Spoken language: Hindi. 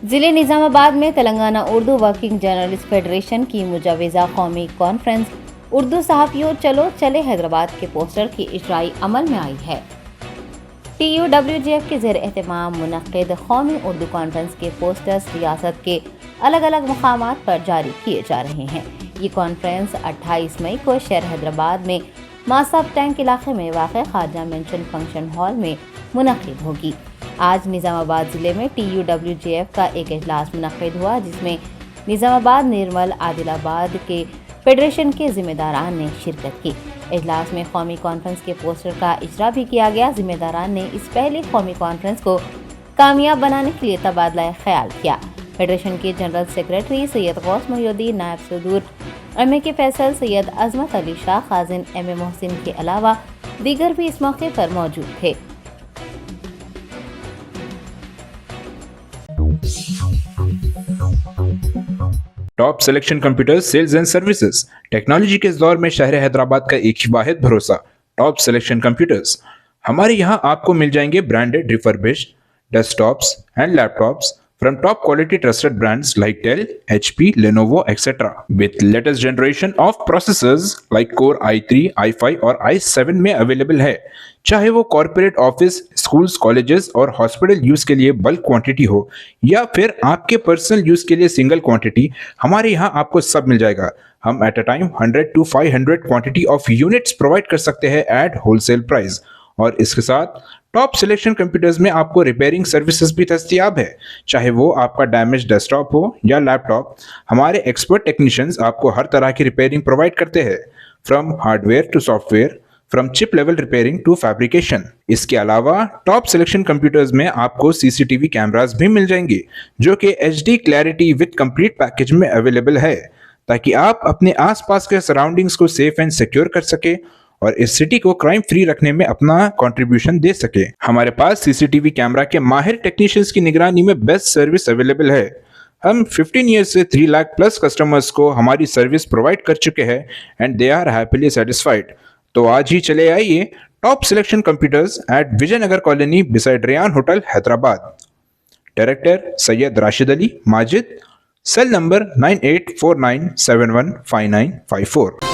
जिले निजामाबाद में Telangana Urdu working journalist federation की मुजवजा कौमी कॉन्फ्रेंस उर्दू सहाफ़ियों चलो चले हैदराबाद के पोस्टर की इजराई अमल में आई है। TUWJF के ज़ेर एहतमाम मुनक़्क़िद कौमी उर्दू कॉन्फ्रेंस के पोस्टर्स रियासत के अलग अलग मकामात पर जारी किए जा रहे हैं। ये कॉन्फ्रेंस 28 मई को शहर हैदराबाद में मासाब टैंक इलाके में वाक़ ख्वाजा मेंशन फंक्शन हॉल में मुनक़्क़िद होगी। आज निजामाबाद ज़िले में TUWJF का एक इजलास मुनक़्क़िद हुआ, जिसमें निजामाबाद, निर्मल, आदिलाबाद के फेडरेशन के ज़िम्मेदारान ने शिरकत की। इजलास में कौमी कॉन्फ्रेंस के पोस्टर का इजरा भी किया गया। ज़िम्मेदारान ने इस पहली कौमी कॉन्फ्रेंस को कामयाब बनाने के लिए तबादला ख्याल किया। फेडरेशन के जनरल सेक्रेटरी सैयद गौस मोहिउद्दीन, नायब सदूर MAK फैसल, सैयद अजमत अली शाह, खाजिन MA मोहसिन के अलावा दीगर भी इस मौके पर मौजूद थे। Top selection computers sales and services. Technology के इस दौर में शहर हैदराबाद का एक ही वाहिद भरोसा टॉप सिलेक्शन कंप्यूटर्स। हमारे यहाँ आपको मिल जाएंगे branded refurbished desktops and laptops from top quality trusted brands like Dell, HP, Lenovo, etc. with latest generation of processors like Core i3, i5 और i7 में अवेलेबल है। चाहे वो कॉर्पोरेट ऑफिस, स्कूल्स, कॉलेजेस और हॉस्पिटल यूज के लिए बल्क क्वांटिटी हो या फिर आपके पर्सनल यूज के लिए सिंगल क्वांटिटी, हमारे यहाँ आपको सब मिल जाएगा। हम at a time 100 to 500 quantity of units provide कर सकते हैं एट होलसेल प्राइस। और इसके साथ टॉप सिलेक्शन कंप्यूटर्स में आपको रिपेयरिंग सर्विसेज भी दस्तयाब है। चाहे वो आपका डैमेज डेस्कटॉप हो या लैपटॉप, हमारे एक्सपर्ट टेक्नीशियंस आपको हर तरह की रिपेयरिंग प्रोवाइड करते हैं, from hardware to software, from chip level repairing to fabrication. इसके अलावा टॉप सिलेक्शन कंप्यूटर्स में आपको CCTV कैमरास भी मिल जाएंगे, जो कि HD clarity with complete package में अवेलेबल है, ताकि आप अपने आसपास के सराउंडिंग्स को सेफ एंड सिक्योर कर सके और इस सिटी को क्राइम फ्री रखने में अपना कंट्रीब्यूशन दे सके। हमारे पास CCTV कैमरा के माहिर टेक्नीशियंस की निगरानी में बेस्ट सर्विस अवेलेबल है। हम 15 ईयर्स से 3 लाख प्लस कस्टमर्स को हमारी सर्विस प्रोवाइड कर चुके हैं and they are happily satisfied. तो आज ही चले आइए top selection computers at Vijayanagar colony beside Rayan hotel Hyderabad. Director Syed Rashid Ali Majid, cell number 9849715954।